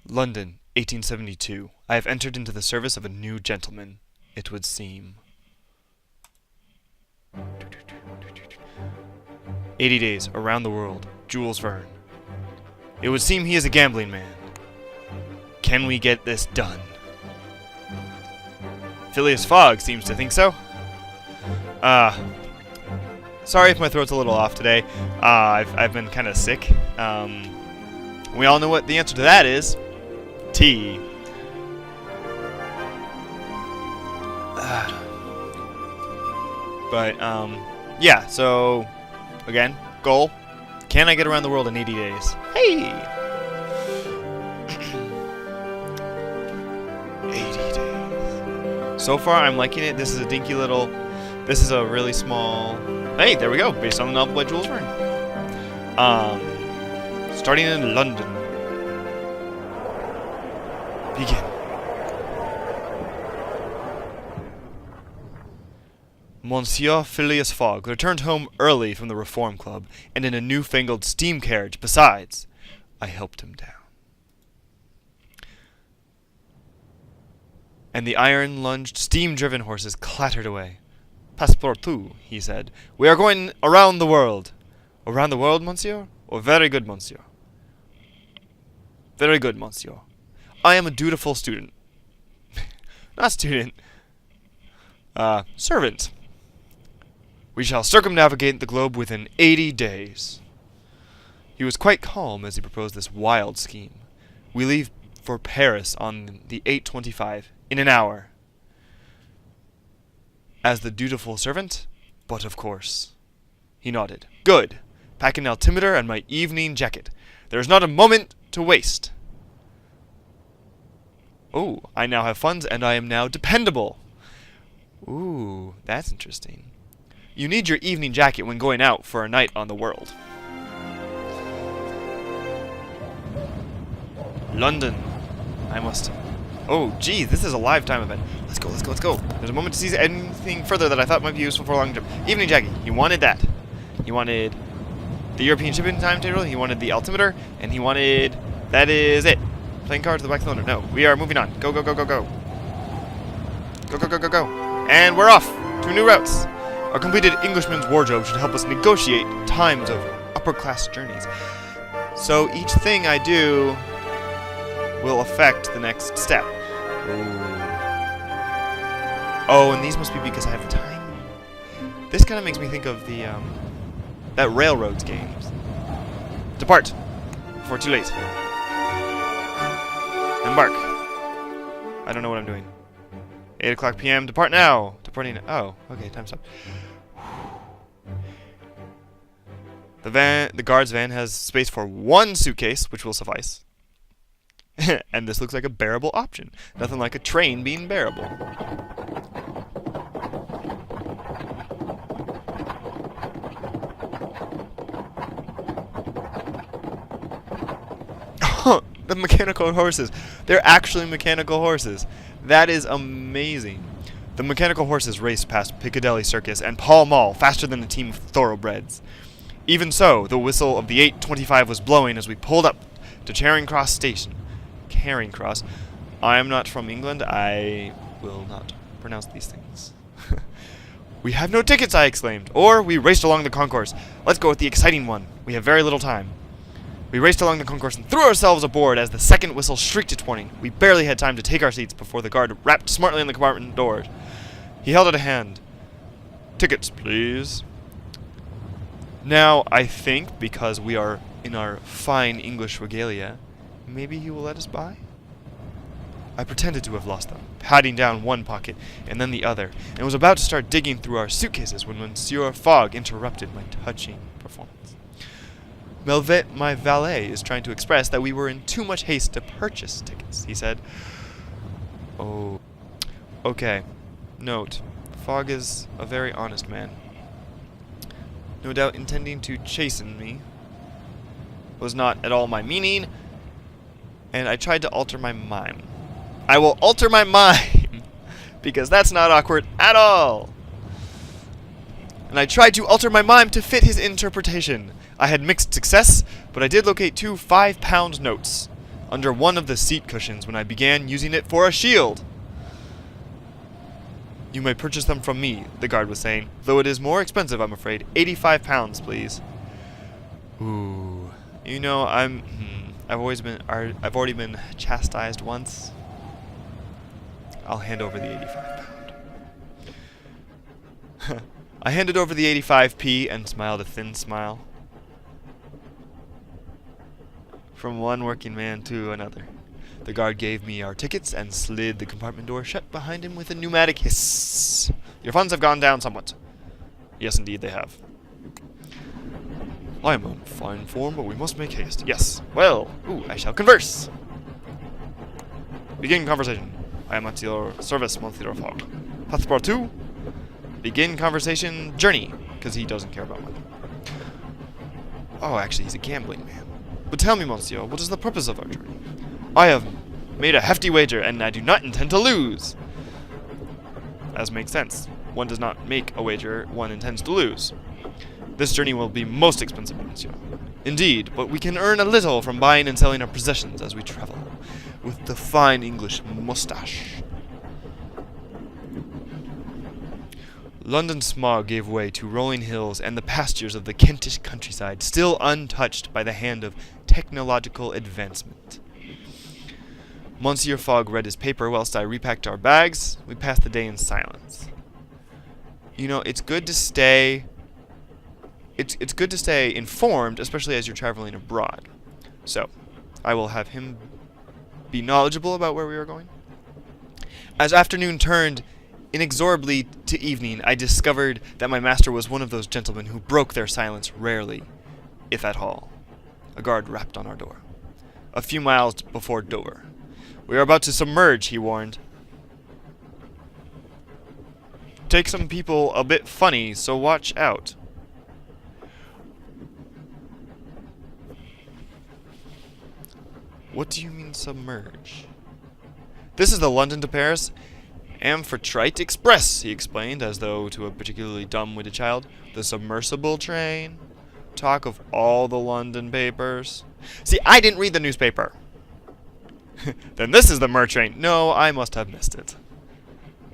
London, 1872. I have entered into the service of a new gentleman, it would seem. 80 days around the world. Jules Verne. It would seem he is a gambling man. Can we get this done? Phileas Fogg seems to think so. Sorry if my throat's a little off today. I've been kind of sick. We all know what the answer to that is. Tea. Yeah, so, again, goal. Can I get around the world in 80 days? Hey! 80 days. So far, I'm liking it. This is a dinky little... This is a really small... Hey, there we go. Based on the novel by Jules Verne. Starting in London. Begin. Monsieur Phileas Fogg returned home early from the Reform Club, and in a newfangled steam carriage besides. I helped him down. And the iron-lunged, steam-driven horses clattered away. Passepartout, he said. We are going around the world. Around the world, monsieur? Oh, very good, monsieur. Very good, monsieur. I am a dutiful student. Not student. Servant. We shall circumnavigate the globe within 80 days. He was quite calm as he proposed this wild scheme. We leave for Paris on the 8:25, in an hour. As the dutiful servant? But of course. He nodded. Good. Pack an altimeter and my evening jacket. There is not a moment to waste. Oh, I now have funds and I am now dependable. Ooh, that's interesting. You need your evening jacket when going out for a night on the world. London. I must... Oh, geez, this is a lifetime event. Let's go, let's go, let's go. There's a moment to seize anything further that I thought might be useful for a long trip. Evening jacket. He wanted that. He wanted the European shipping timetable. He wanted the altimeter. And he wanted... That is it. Playing cards to the Black Cylinder. No, we are moving on. Go, go, go, go, go. Go, go, go, go, go. And we're off to new routes. A completed Englishman's wardrobe should help us negotiate times of upper-class journeys. So each thing I do will affect the next step. Ooh. Oh, and these must be because I have time. This kind of makes me think of the, that Railroads games. Depart. Before too late. Embark. I don't know what I'm doing. 8 o'clock p.m. Depart now. Departing. Oh, okay. Time's up. The guard's van has space for one suitcase, which will suffice. And this looks like a bearable option. Nothing like a train being bearable. The mechanical horses. They're actually mechanical horses. That is amazing. The mechanical horses raced past Piccadilly Circus and Pall Mall faster than a team of thoroughbreds. Even so, the whistle of the 8:25 was blowing as we pulled up to Charing Cross station. Charing Cross. I am not from England. I will not pronounce these things. We have no tickets, I exclaimed. Or we raced along the concourse. Let's go with the exciting one. We have very little time. We raced along the concourse and threw ourselves aboard as the second whistle shrieked its warning. We barely had time to take our seats before the guard rapped smartly on the compartment doors. He held out a hand. Tickets, please. Now, I think, because we are in our fine English regalia, maybe he will let us by? I pretended to have lost them, patting down one pocket and then the other, and was about to start digging through our suitcases when Monsieur Fogg interrupted my touching performance. My valet is trying to express that we were in too much haste to purchase tickets, he said. Oh. Okay. Note. Fogg is a very honest man. No doubt intending to chasten me. Was not at all my meaning, and I tried to alter my mime. I will alter my mime, because that's not awkward at all. And I tried to alter my mime to fit his interpretation. I had mixed success, but I did locate two 5-pound notes. under one of the seat cushions when I began using it for a shield. You may purchase them from me, the guard was saying, though it is more expensive, I'm afraid. 85 pounds, please. Ooh. You know, I've already been chastised once. I'll hand over the 85 pound. I handed over the 85p and smiled a thin smile. From one working man to another. The guard gave me our tickets and slid the compartment door shut behind him with a pneumatic hiss. Your funds have gone down somewhat. Yes, indeed they have. I am on fine form, but we must make haste. Yes. Well, I shall converse. Begin conversation. I am at your service, Monsieur Fogg. Passport 2. Begin conversation. Journey. Because he doesn't care about money. Oh, actually, he's a gambling man. But tell me, Monsieur, what is the purpose of our journey? I have made a hefty wager, and I do not intend to lose. As makes sense. One does not make a wager one intends to lose. This journey will be most expensive, Monsieur. Indeed, but we can earn a little from buying and selling our possessions as we travel. With the fine English moustache. London's smog gave way to rolling hills and the pastures of the Kentish countryside, still untouched by the hand of technological advancement. Monsieur Fogg read his paper whilst I repacked our bags. We passed the day in silence. You know, it's good to stay... It's good to stay informed, especially as you're traveling abroad. So, I will have him be knowledgeable about where we are going. As afternoon turned inexorably to evening, I discovered that my master was one of those gentlemen who broke their silence rarely, if at all. A guard rapped on our door. A few miles before Dover. We are about to submerge, he warned. Take some people a bit funny, so watch out. What do you mean submerge? This is the London to Paris Amphitrite Express, he explained, as though to a particularly dumb-witted child. The submersible train. Talk of all the London papers. See, I didn't read the newspaper. Then this is the mer train. No, I must have missed it.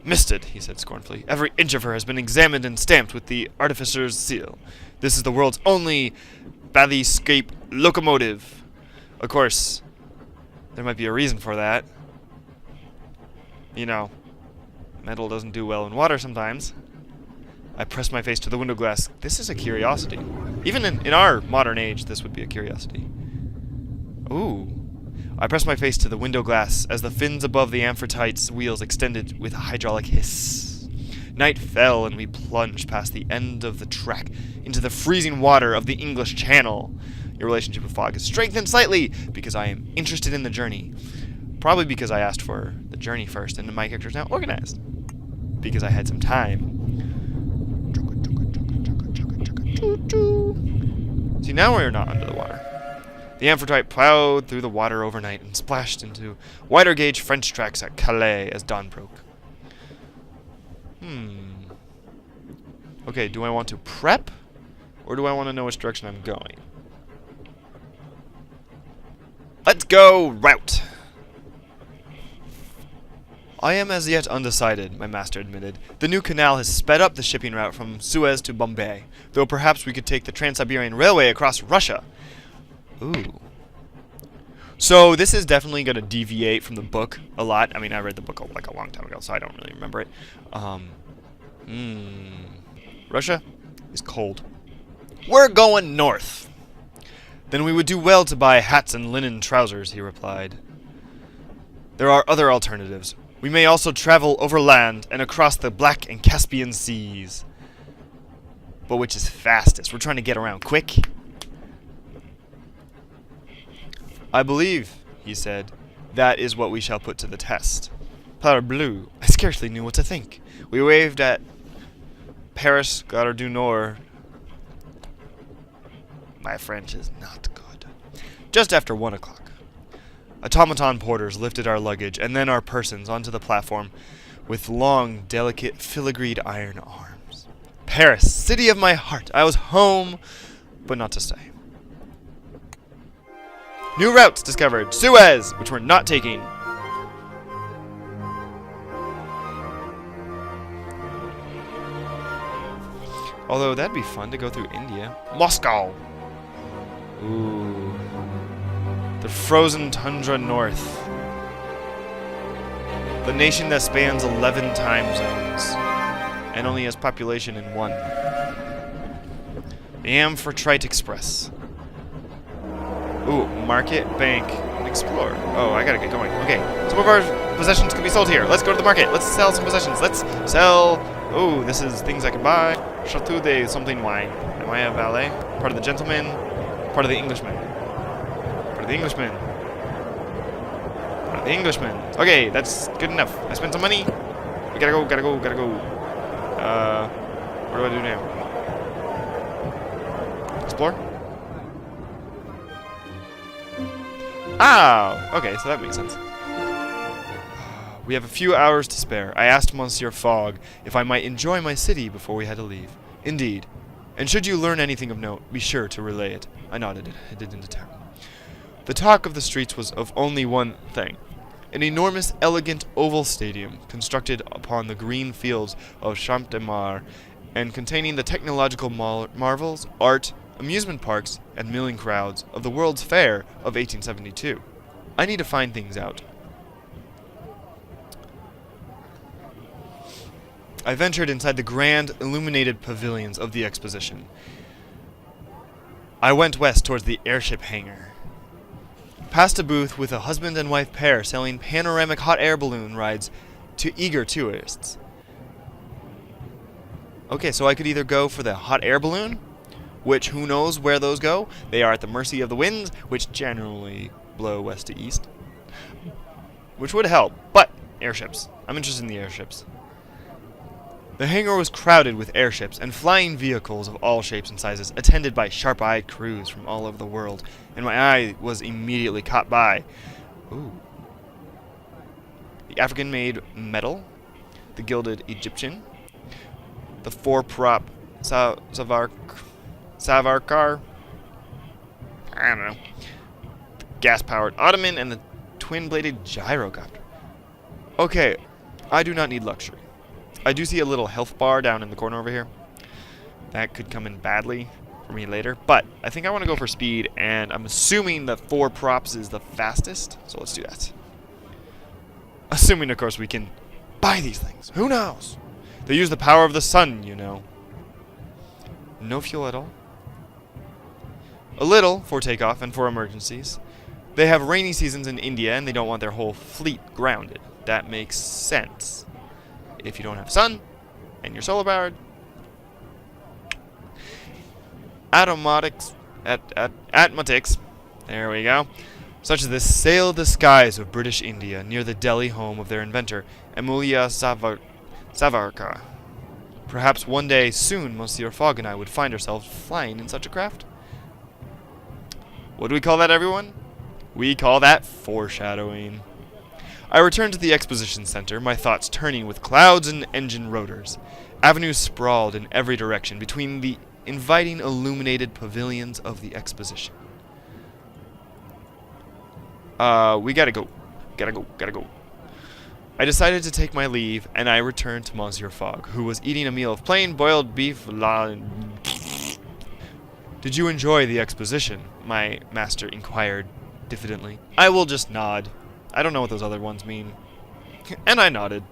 Missed it, he said scornfully. Every inch of her has been examined and stamped with the artificer's seal. This is the world's only bathyscape locomotive. Of course, there might be a reason for that. You know, metal doesn't do well in water sometimes. I pressed my face to the window glass. This is a curiosity. Even in our modern age, this would be a curiosity. Ooh. I pressed my face to the window glass as the fins above the Amphitrite's wheels extended with a hydraulic hiss. Night fell and we plunged past the end of the track into the freezing water of the English Channel. Your relationship with Fogg is strengthened slightly because I am interested in the journey. Probably because I asked for the journey first and my character is now organized. Because I had some time. See, now we're not under the water. The Amphitrite plowed through the water overnight and splashed into wider gauge French tracks at Calais as dawn broke. Okay, do I want to prep? Or do I want to know which direction I'm going? Let's go route! I am as yet undecided, my master admitted. The new canal has sped up the shipping route from Suez to Bombay, though perhaps we could take the Trans-Siberian Railway across Russia. Ooh. So this is definitely going to deviate from the book a lot. I mean, I read the book like a long time ago, so I don't really remember it. Russia is cold. We're going north. Then we would do well to buy hats and linen trousers, he replied. There are other alternatives. We may also travel overland and across the Black and Caspian seas. But which is fastest? We're trying to get around quick. I believe, he said, that is what we shall put to the test. Parbleu, I scarcely knew what to think. We waved at Paris, Gare du Nord. My French is not good. Just after 1 o'clock. Automaton porters lifted our luggage and then our persons onto the platform with long, delicate, filigreed iron arms. Paris, city of my heart. I was home, but not to stay. New routes discovered. Suez, which we're not taking. Although that'd be fun to go through India. Moscow. Ooh. The frozen tundra north. The nation that spans 11 time zones and only has population in 1. The Amphitrite Express. Ooh, market, bank, and explore. Oh, I gotta get going. Okay, some of our possessions can be sold here. Let's go to the market. Let's sell some possessions. Let's sell... Oh, this is things I can buy. Chateau de something wine. Am I a valet? Part of the gentleman. Part of the Englishman. Part of the Englishman. Part of the Englishman. Okay, that's good enough. I spent some money. We gotta go, gotta go, gotta go. What do I do now? Explore? Ah! Okay, so that makes sense. We have a few hours to spare. I asked Monsieur Fogg if I might enjoy my city before we had to leave. Indeed. And should you learn anything of note, be sure to relay it. I nodded and headed into town. The talk of the streets was of only one thing. An enormous, elegant oval stadium constructed upon the green fields of Champ de Mars and containing the technological marvels, art, amusement parks, and milling crowds of the World's Fair of 1872. I need to find things out. I ventured inside the grand, illuminated pavilions of the exposition. I went west towards the airship hangar. Past a booth with a husband and wife pair selling panoramic hot air balloon rides to eager tourists. Okay, so I could either go for the hot air balloon, which who knows where those go. They are at the mercy of the winds, which generally blow west to east. Which would help, but airships. I'm interested in the airships. The hangar was crowded with airships and flying vehicles of all shapes and sizes, attended by sharp-eyed crews from all over the world, and my eye was immediately caught by... Ooh. The African-made metal, the gilded Egyptian, the four-prop Savarkar, I don't know, the gas-powered Ottoman, and the twin-bladed gyrocopter. Okay, I do not need luxury. I do see a little health bar down in the corner over here. That could come in badly for me later, but I think I want to go for speed, and I'm assuming the 4 props is the fastest, so let's do that. Assuming, of course, we can buy these things. Who knows? They use the power of the sun, you know. No fuel at all? A little for takeoff and for emergencies. They have rainy seasons in India, and they don't want their whole fleet grounded. That makes sense. If you don't have sun, and you're solar powered. Automatics, Atmatics, there we go. Such as this sail the skies of British India near the Delhi home of their inventor, Amulia Savarkar. Perhaps one day soon, Monsieur Fogg and I would find ourselves flying in such a craft. What do we call that, everyone? We call that foreshadowing. I returned to the exposition center, my thoughts turning with clouds and engine rotors. Avenues sprawled in every direction between the inviting illuminated pavilions of the exposition. We gotta go. Gotta go. I decided to take my leave, and I returned to Monsieur Fogg, who was eating a meal of plain boiled beef Did you enjoy the exposition? My master inquired diffidently. I will just nod. I don't know what those other ones mean. And I nodded.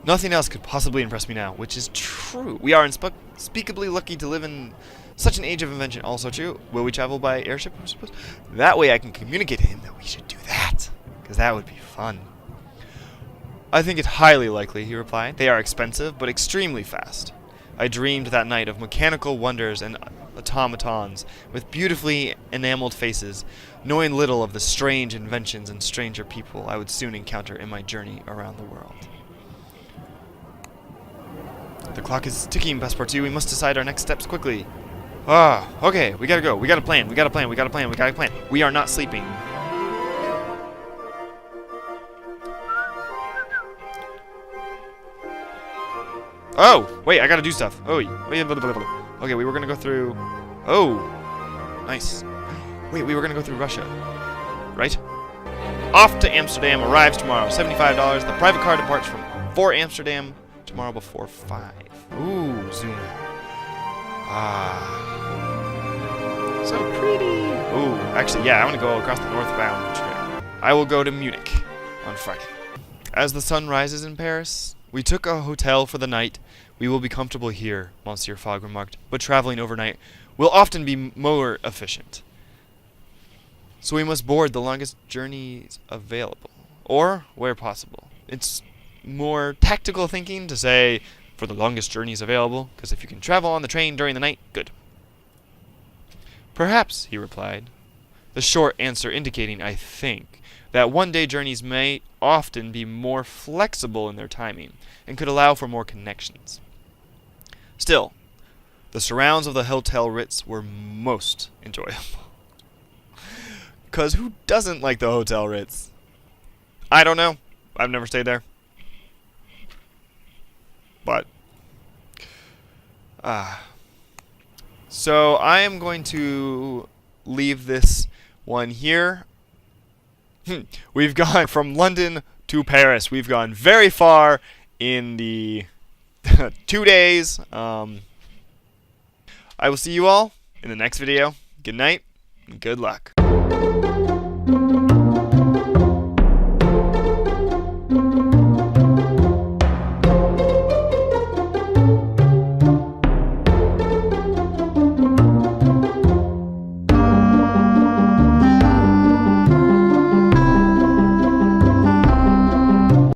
Nothing else could possibly impress me now, which is true. We are unspeakably lucky to live in such an age of invention. Also true. Will we travel by airship, I suppose? That way I can communicate to him that we should do that. Because that would be fun. I think it highly likely, he replied. They are expensive, but extremely fast. I dreamed that night of mechanical wonders and automatons with beautifully enameled faces, knowing little of the strange inventions and stranger people I would soon encounter in my journey around the world. The clock is ticking, Passepartout. We must decide our next steps quickly. Okay, we gotta go. We gotta plan. We are not sleeping. Oh, wait, I gotta do stuff. Okay, we were gonna go through... Oh, nice. Wait, we were going to go through Russia, right? Off to Amsterdam arrives tomorrow. $75. The private car departs for Amsterdam tomorrow before 5. Ooh, zoom. Ah. So pretty. Ooh, actually, yeah, I want to go across the northbound trail. I will go to Munich on Friday. As the sun rises in Paris, we took a hotel for the night. We will be comfortable here, Monsieur Fogg remarked, but traveling overnight will often be more efficient. So we must board the longest journeys available, or where possible. It's more tactical thinking to say for the longest journeys available, because if you can travel on the train during the night, good. Perhaps, he replied, the short answer indicating, I think, that one-day journeys may often be more flexible in their timing and could allow for more connections. Still, the surrounds of the Hotel Ritz were most enjoyable. Because who doesn't like the Hotel Ritz? I don't know. I've never stayed there. But, so I am going to leave this one here. We've gone from London to Paris. We've gone very far in the 2 days. I will see you all in the next video. Good night and good luck.